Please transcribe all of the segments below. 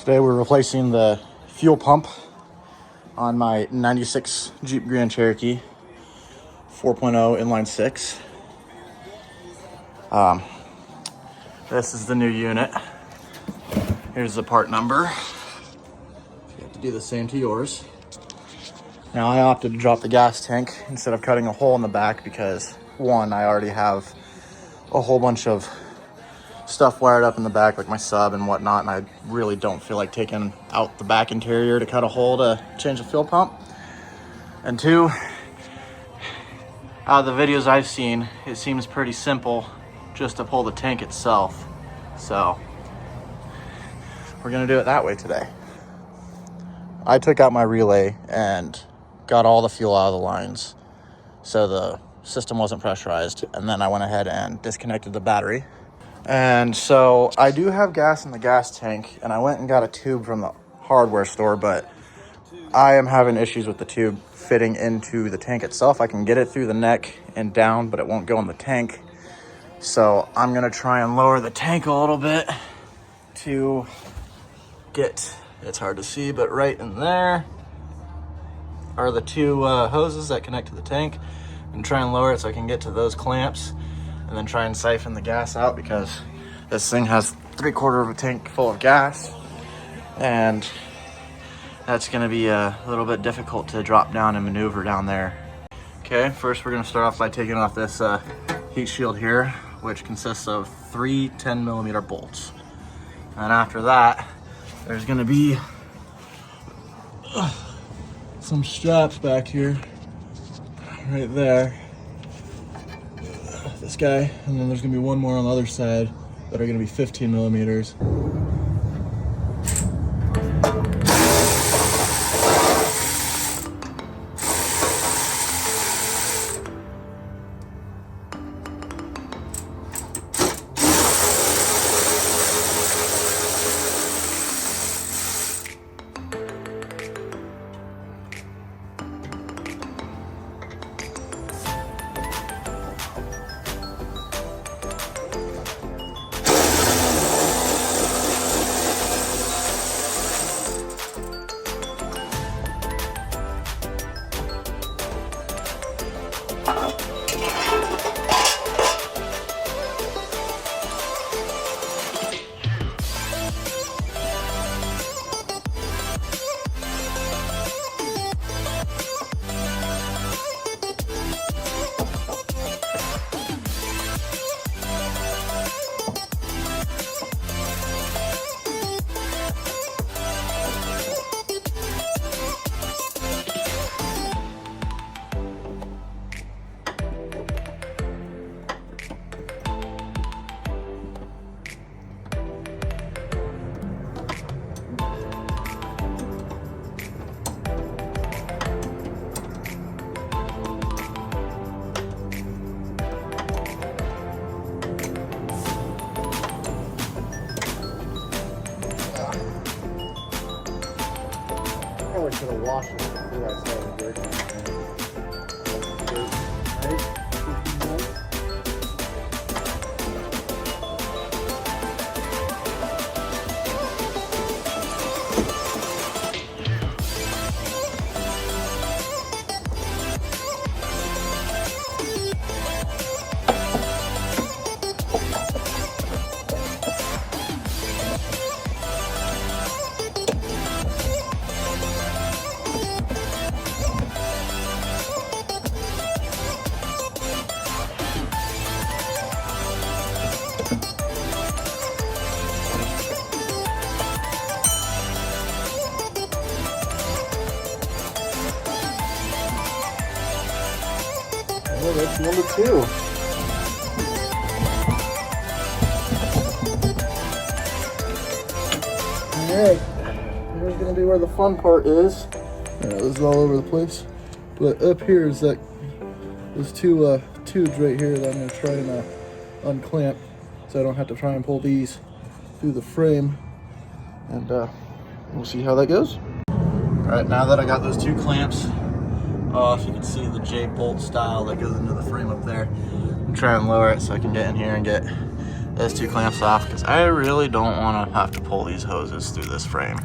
Today we're replacing the fuel pump on my 96 Jeep Grand Cherokee 4.0 inline 6. This is the new unit. Here's the part number. You have to do the same to yours. Now I opted to drop the gas tank instead of cutting a hole in the back because one, I already have a whole bunch of stuff wired up in the back, like my sub and whatnot, and I really don't feel like taking out the back interior to cut a hole to change the fuel pump. And two, out of the videos I've seen, it seems pretty simple just to pull the tank itself. So we're gonna do it that way today. I took out my relay and got all the fuel out of the lines so the system wasn't pressurized, and then I went ahead and disconnected the battery. And so I do have gas in the gas tank, and I went and got a tube from the hardware store, but I am having issues with the tube fitting into the tank itself. I can get it through the neck and down, but it won't go in the tank. So I'm gonna try and lower the tank a little bit to get, it's hard to see, but right in there are the two hoses that connect to the tank, and try and lower it so I can get to those clamps and then try and siphon the gas out, because this thing has 3/4 of a tank full of gas, and that's gonna be a little bit difficult to drop down and maneuver down there. Okay, first we're gonna start off by taking off this heat shield here, which consists of 3 10mm bolts. And after that, there's gonna be some straps back here, right there. This guy, and then there's gonna be one more on the other side that are gonna be 15mm. Probably should have washed it before I started working. Oh, that's number 2. Alright, here's going to be where the fun part is. This is all over the place. But up here is that those two tubes right here that I'm going to try and unclamp, so I don't have to try and pull these through the frame. And we'll see how that goes. Alright, now that I got those 2 clamps off, you can see the J-bolt style that goes into the frame up there. I'm trying to lower it so I can get in here and get those two clamps off because I really don't want to have to pull these hoses through this frame.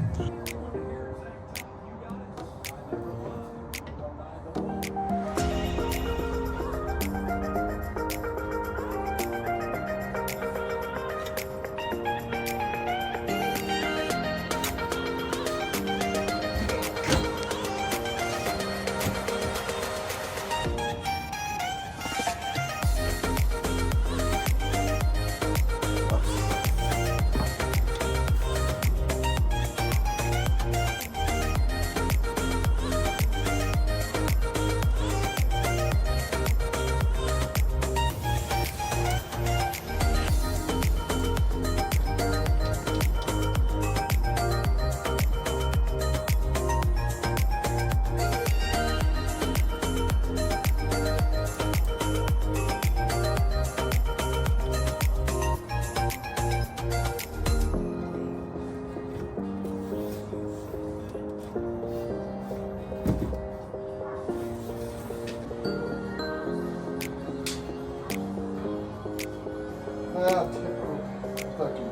Fucking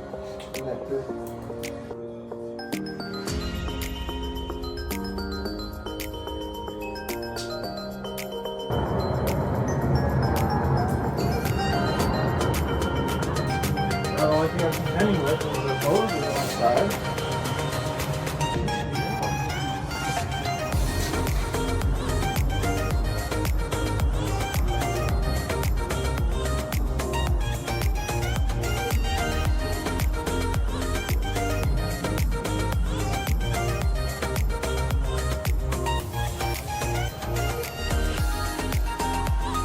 connector. The only thing I'm contending with is the hoses on the side.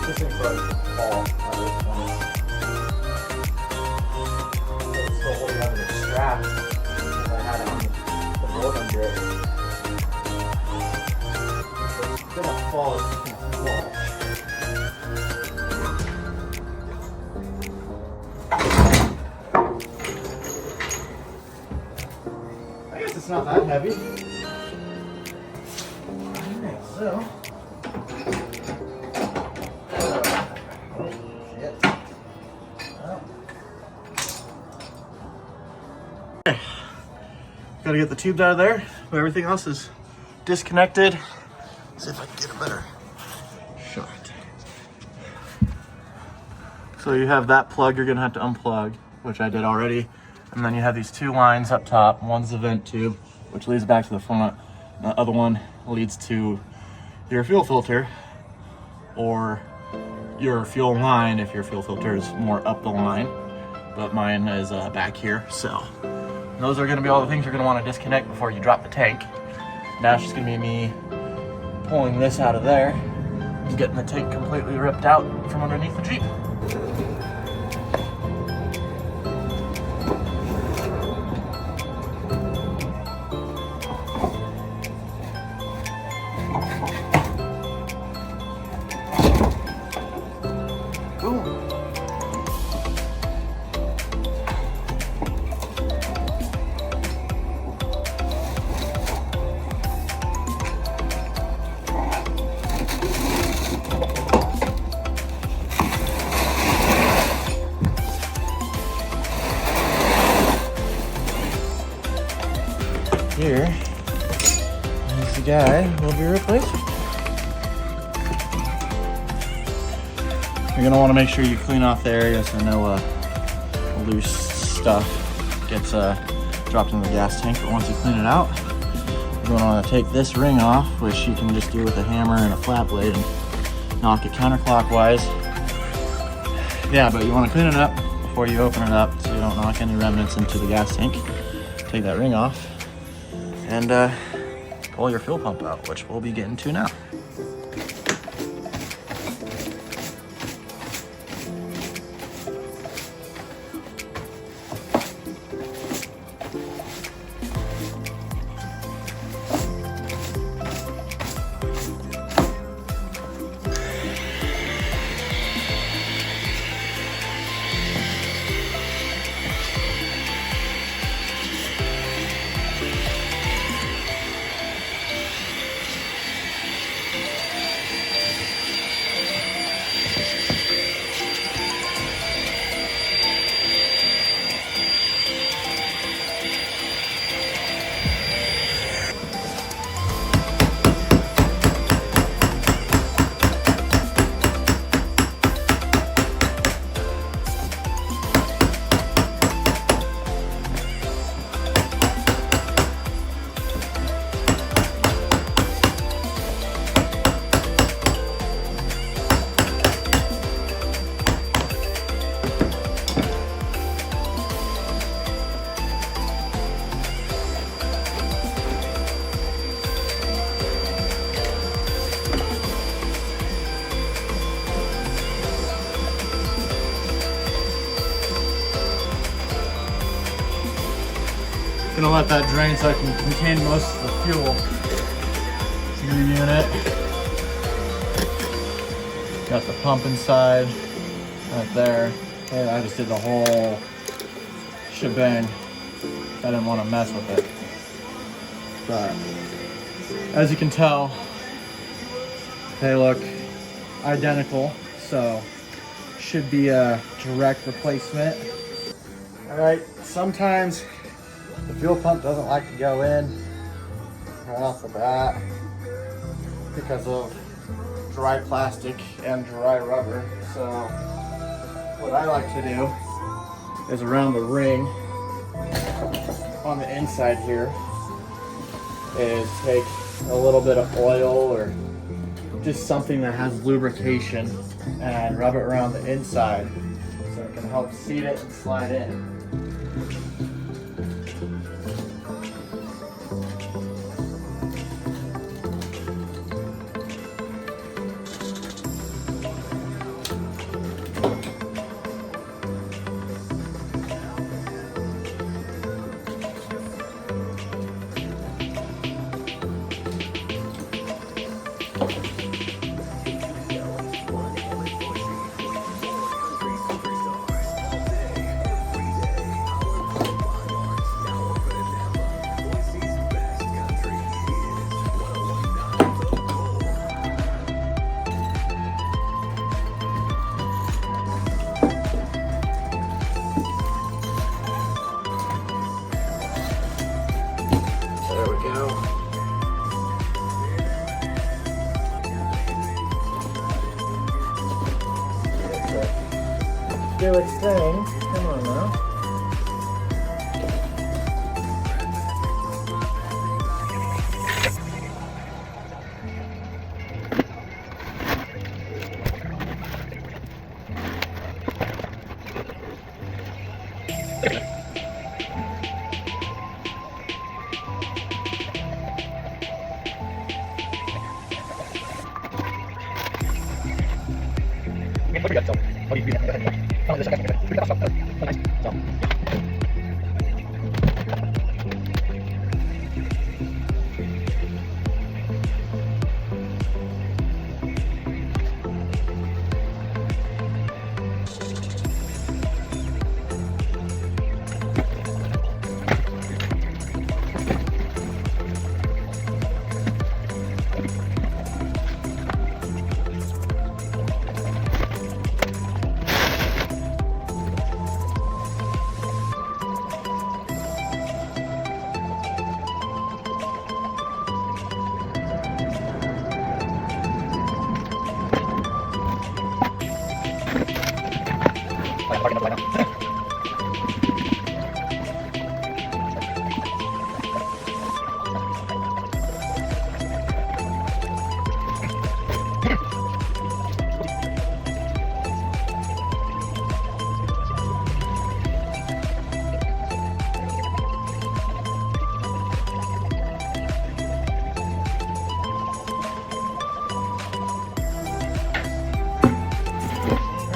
This thing's probably fall at this point. So it's still holding onto the strap because I had it on the board under it. It's gonna fall, it's gonna fall. I guess it's not that heavy. Alright, so. Gotta get the tubes out of there, but everything else is disconnected. Let's see if I can get a better shot. So you have that plug you're gonna have to unplug, which I did already. And then you have these two lines up top. One's the vent tube, which leads back to the front. The other one leads to your fuel filter or your fuel line if your fuel filter is more up the line. But mine is back here, so. Those are gonna be all the things you're gonna wanna disconnect before you drop the tank. Now it's just gonna be me pulling this out of there and getting the tank completely ripped out from underneath the Jeep. Boom. Here is the guy we'll be replacing. You're gonna want to make sure you clean off the area so no loose stuff gets dropped in the gas tank. But once you clean it out, you're gonna want to take this ring off, which you can just do with a hammer and a flat blade and knock it counterclockwise. Yeah, but you want to clean it up before you open it up so you don't knock any remnants into the gas tank. Take that ring off and pull your fuel pump out, which we'll be getting to now. gonna let that drain so I can contain most of the fuel. Your unit. Got the pump inside, right there. And I just did the whole shebang. I didn't want to mess with it. But as you can tell, they look identical, so should be a direct replacement. All right, sometimes the fuel pump doesn't like to go in right off the bat because of dry plastic and dry rubber. So what I like to do is around the ring on the inside here is take a little bit of oil or just something that has lubrication and rub it around the inside so it can help seat it and slide in. Do its thing. Come on now.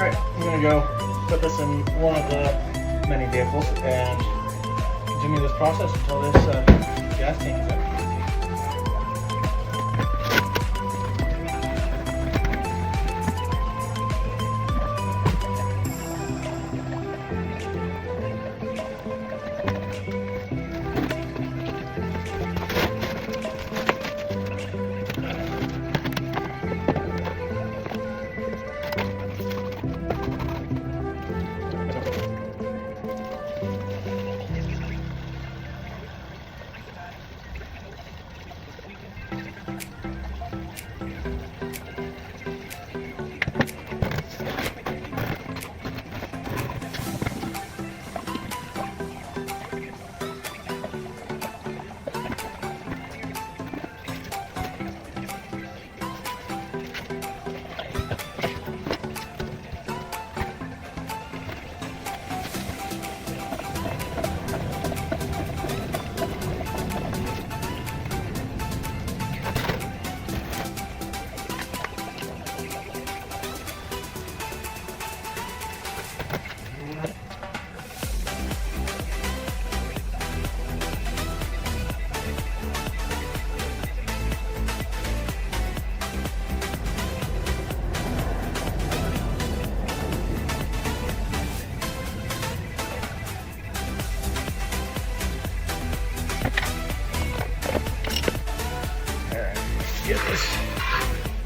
Alright, I'm gonna go put this in one of the many vehicles and continue this process until this gas tank is empty. get this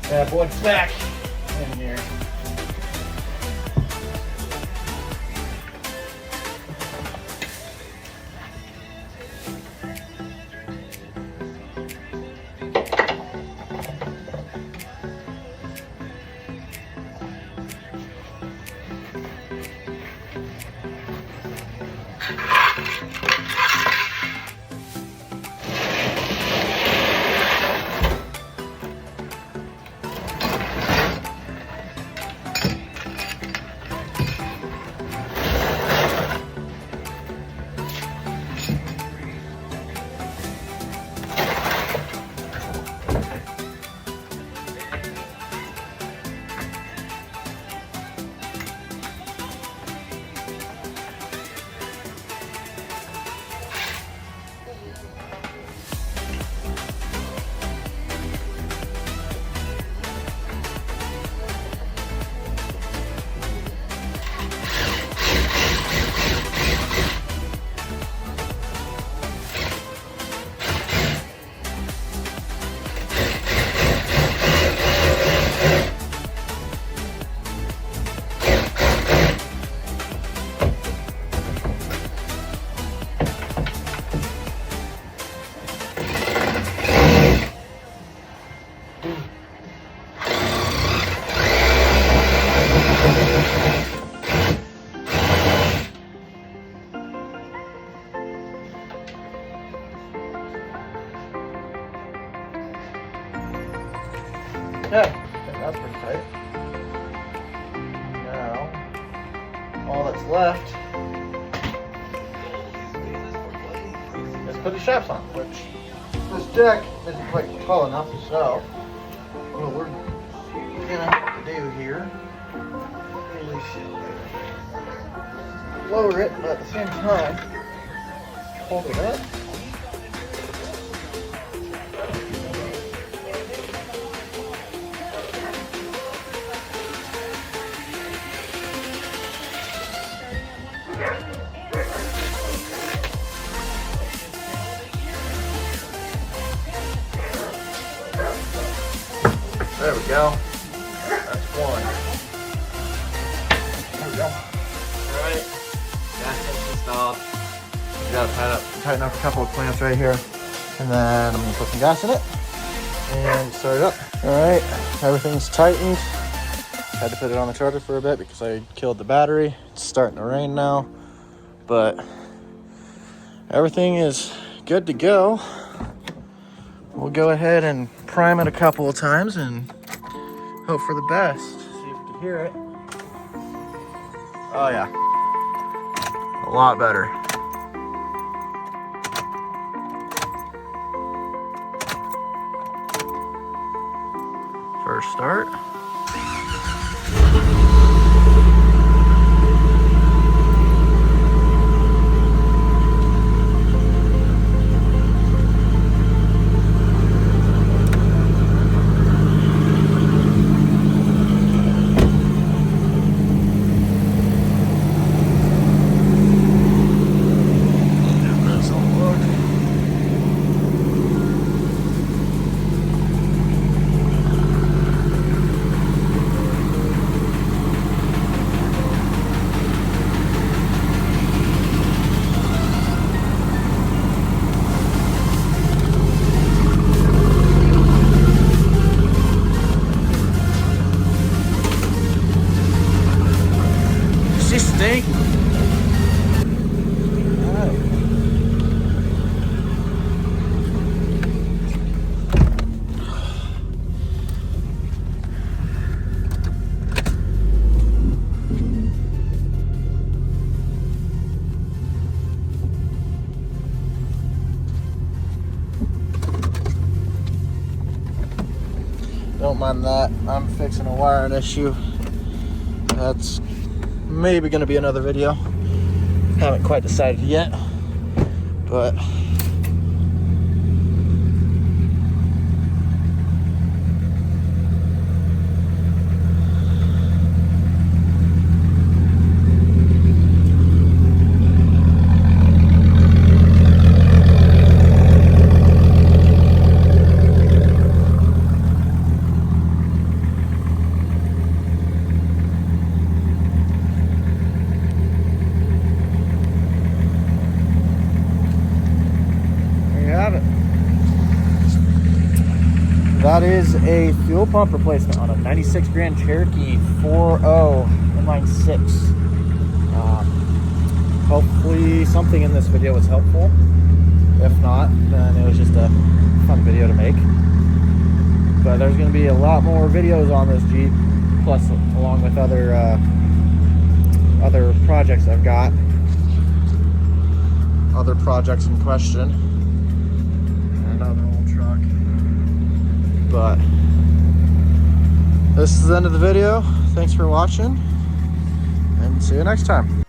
bad boy back in here. Okay, that's pretty tight. Now, all that's left is put the shafts on, which this deck isn't quite tall enough, so what we're gonna have to do here is lower it, but at the same time, hold it up. There we go. That's one. There we go. Alright. Gas installed. We gotta tighten up a couple of clamps right here. And then I'm gonna put some gas in it and start it up. Alright, everything's tightened. Had to put it on the charger for a bit because I killed the battery. It's starting to rain now. But everything is good to go. We'll go ahead and prime it a couple of times and hope for the best. See if we can hear it. Oh yeah, a lot better. First start. Stink. Don't mind that. I'm fixing a wiring issue. That's maybe going to be another video. Haven't quite decided yet, but have it. That is a fuel pump replacement on a 96 Grand Cherokee 4.0 inline 6. Hopefully something in this video was helpful. If not, then it was just a fun video to make. But there's going to be a lot more videos on this Jeep, plus along with other projects I've got. Other projects in question. Another old truck. But this is the end of the video. Thanks for watching, and see you next time.